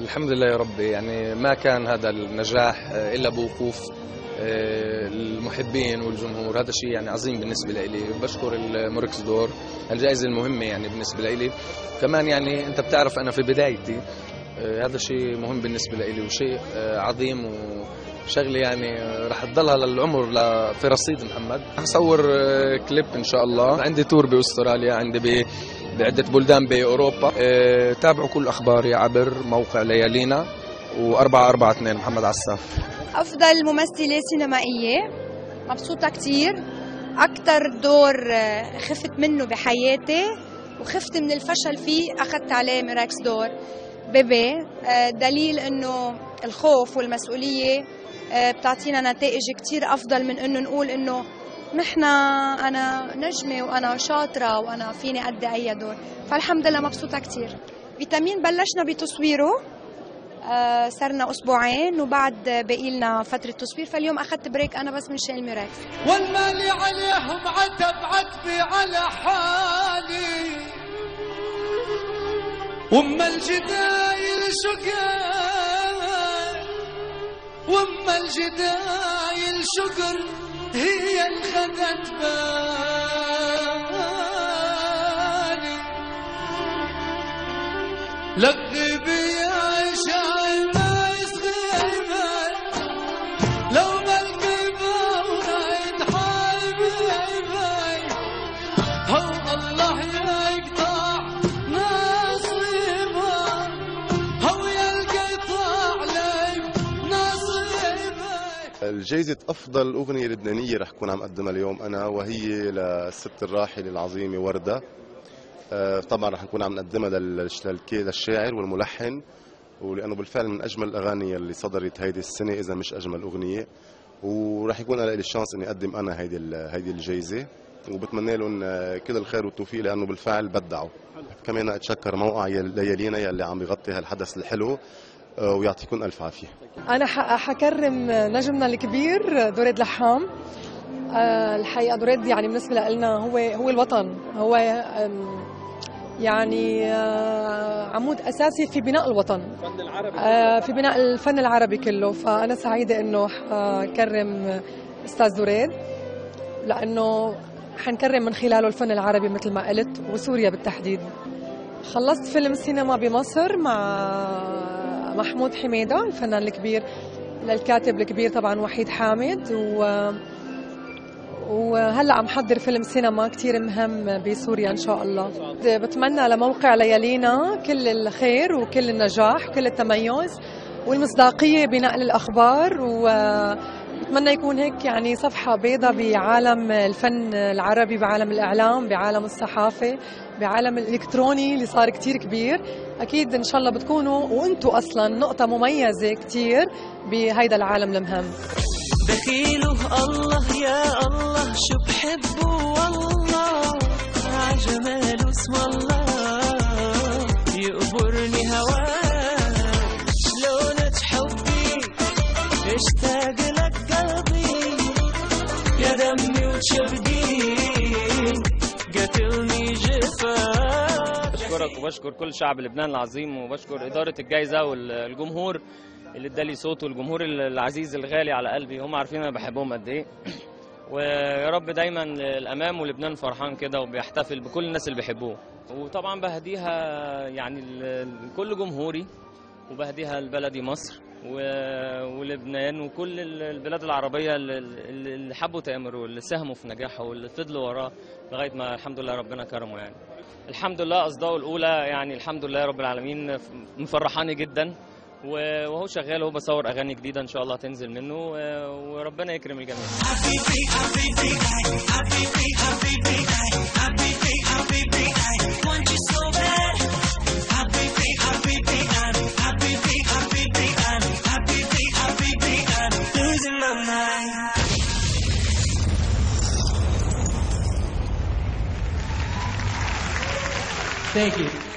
الحمد لله يا رب، يعني ما كان هذا النجاح إلا بوقوف المحبين والجمهور. هذا شيء يعني عظيم بالنسبة لي. بشكر الموركس دور، الجائزة المهمة يعني بالنسبة لي. كمان يعني أنت بتعرف أنا في بدايتي، هذا شيء مهم بالنسبة لي وشيء عظيم وشغلة يعني رح تضلها للعمر في رصيد محمد. هصور كليب إن شاء الله، عندي تور بأستراليا، عندي بعدة بلدان بأوروبا. تابعوا كل أخباري عبر موقع ليالينا و442 محمد عساف. أفضل ممثلة سينمائية، مبسوطة كتير. أكتر دور خفت منه بحياتي وخفت من الفشل فيه أخذت عليه ميراكس دور بيبي. دليل أنه الخوف والمسؤولية بتعطينا نتائج كتير أفضل من أنه نقول أنه أنا نجمة وأنا شاطرة وأنا فيني أدي أي دور. فالحمد لله مبسوطة كتير. فيتامين بلشنا بتصويره، صرنا أسبوعين وبعد باقي لنا فترة تصوير، فاليوم أخذت بريك أنا بس من شان الميراكس. والمالي عليهم عتبي على حالي، وأما الجدايل شقر، وأما الجدايل شقر هي الخدت بالي. لقي بيا شاي ما يصغير، لو بالقلبه ورايد حبيبي، هو الله يقطع نصيبه، هو يقطع لي نصيبه. الجائزة أفضل أغنية لبنانية رح كون عم أقدمها اليوم أنا، وهي للست الراحلة العظيمة وردة. طبعا رح نكون عم نقدمها للشاعر والملحن، ولأنه بالفعل من أجمل الأغاني اللي صدرت هيدي السنة إذا مش أجمل أغنية، ورح يكون أنا لي الشانس إني أقدم أنا هيدي الجائزة، وبتمنى لهم كل الخير والتوفيق لأنه بالفعل بدعوا. كمان أتشكر موقع ليالينا يلي عم يغطي هالحدث الحلو، ويعطيكم ألف عافية. أنا حكرم نجمنا الكبير دريد لحام. الحقيقة دريد يعني بالنسبة لنا هو الوطن، هو يعني عمود أساسي في بناء الوطن، في بناء الفن العربي كله. فأنا سعيدة إنه حكرم أستاذ دريد، لأنه حنكرم من خلاله الفن العربي مثل ما قلت، وسوريا بالتحديد. خلصت فيلم سينما بمصر مع محمود حميدة الفنان الكبير، للكاتب الكبير طبعا وحيد حامد، وهلا عم حضر فيلم سينما كتير مهم بسوريا ان شاء الله. بتمنى لموقع ليالينا كل الخير وكل النجاح وكل التميز والمصداقية بنقل الأخبار، وبتمنى يكون هيك يعني صفحة بيضاء بعالم الفن العربي، بعالم الإعلام، بعالم الصحافة، بعالم الإلكتروني اللي صار كتير كبير. أكيد إن شاء الله بتكونوا وأنتوا أصلا نقطة مميزة كتير بهيدا العالم المهم. دخيله الله يا الله شو بحبه والله، عجماله اسم الله يقبرني هواه، شلونك حبي اشتاق لك قلبي، يا دمي وشبقي قتلني جفاك. بشكرك وبشكر كل شعب لبنان العظيم، وبشكر إدارة الجائزة والجمهور اللي ادالي صوت، والجمهور العزيز الغالي على قلبي. هم عارفين انا بحبهم قد ايه، ويا رب دايما الامام ولبنان فرحان كده وبيحتفل بكل الناس اللي بيحبوه. وطبعا بهديها يعني لكل جمهوري، وبهديها لبلدي مصر ولبنان وكل البلاد العربيه اللي حبوا تامر واللي ساهموا في نجاحه واللي فضلوا وراه لغايه ما الحمد لله ربنا كرمه. يعني الحمد لله اصداؤه الاولى يعني الحمد لله رب العالمين مفرحاني جدا، وهو شغال، وهو بصور اغاني جديده ان شاء الله تنزل منه، وربنا يكرم الجميع. Thank you.